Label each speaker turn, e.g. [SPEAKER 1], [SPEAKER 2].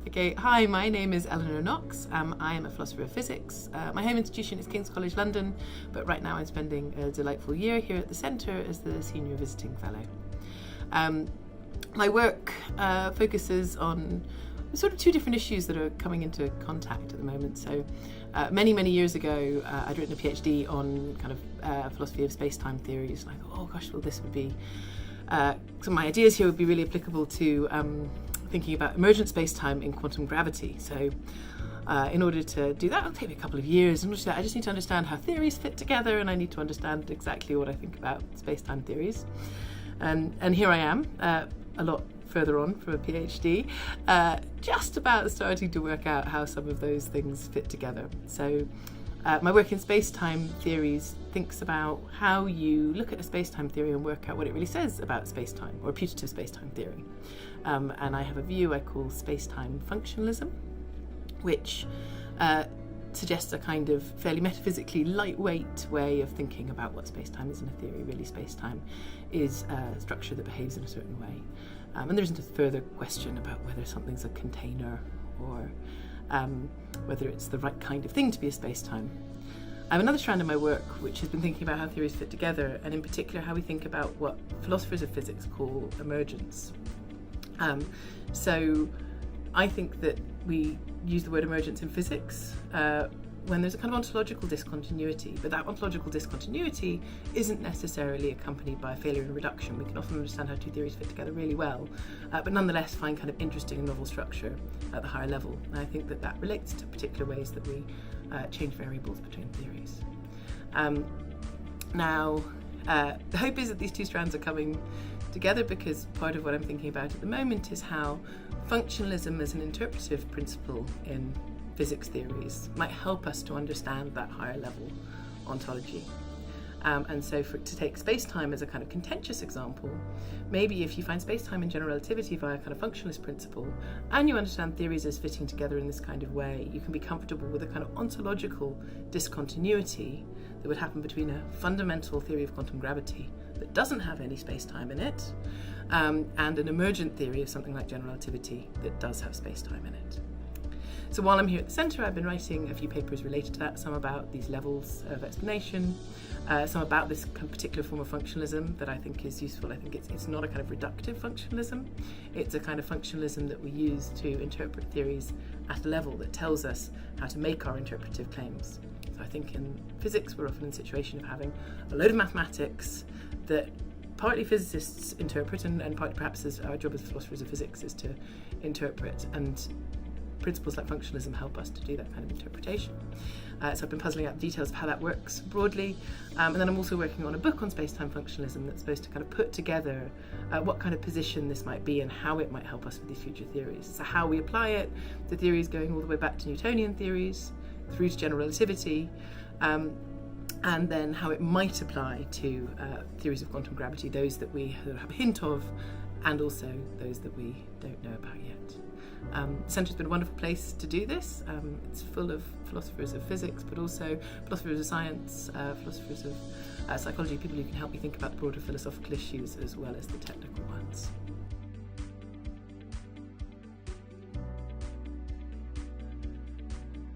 [SPEAKER 1] Okay, hi, my name is Eleanor Knox. I am a philosopher of physics. My home institution is King's College London, but right now I'm spending a delightful year here at the Centre as the Senior Visiting Fellow. My work focuses on sort of two different issues that are coming into contact at the moment. So many years ago, I'd written a PhD on kind of philosophy of space-time theories. And I thought, oh gosh, well this would be, some of my ideas here would be really applicable to thinking about emergent space-time in quantum gravity. So in order to do that, it'll take me a couple of years. And I just need to understand how theories fit together, and I need to understand exactly what I think about space-time theories. And here I am, a lot further on from a PhD, just about starting to work out how some of those things fit together. So my work in space-time theories thinks about how you look at a space-time theory and work out what it really says about space-time, or putative space-time theory. And I have a view I call space-time functionalism, which suggests a kind of fairly metaphysically lightweight way of thinking about what space-time is in a theory. Really, space-time is a structure that behaves in a certain way. And there isn't a further question about whether something's a container or whether it's the right kind of thing to be a space-time. I have another strand of my work which has been thinking about how theories fit together, and in particular how we think about what philosophers of physics call emergence. So I think that we use the word emergence in physics when there's a kind of ontological discontinuity, but that ontological discontinuity isn't necessarily accompanied by a failure in reduction. We can often understand how two theories fit together really well, but nonetheless find kind of interesting and novel structure at the higher level. And I think that that relates to particular ways that we change variables between theories. Now, the hope is that these two strands are coming together, because part of what I'm thinking about at the moment is how functionalism as an interpretive principle in physics theories might help us to understand that higher level ontology. And so to take space-time as a kind of contentious example, maybe if you find space-time in general relativity via a kind of functionalist principle, and you understand theories as fitting together in this kind of way, you can be comfortable with a kind of ontological discontinuity that would happen between a fundamental theory of quantum gravity that doesn't have any space-time in it, and an emergent theory of something like general relativity that does have space-time in it. So while I'm here at the Centre, I've been writing a few papers related to that, some about these levels of explanation, some about this kind of particular form of functionalism that I think is useful. I think it's not a kind of reductive functionalism. It's a kind of functionalism that we use to interpret theories at a level that tells us how to make our interpretive claims. So I think in physics, we're often in a situation of having a load of mathematics that partly physicists interpret, and partly perhaps as our job as philosophers of physics is to interpret, and principles like functionalism help us to do that kind of interpretation. So I've been puzzling out the details of how that works broadly, and then I'm also working on a book on space-time functionalism that's supposed to kind of put together what kind of position this might be and how it might help us with these future theories. So how we apply it to theories going all the way back to Newtonian theories, through to general relativity, and then how it might apply to theories of quantum gravity, those that we have a hint of, and also those that we don't know about yet. The Centre's been a wonderful place to do this. It's full of philosophers of physics, but also philosophers of science, philosophers of psychology, people who can help me think about the broader philosophical issues as well as the technical ones.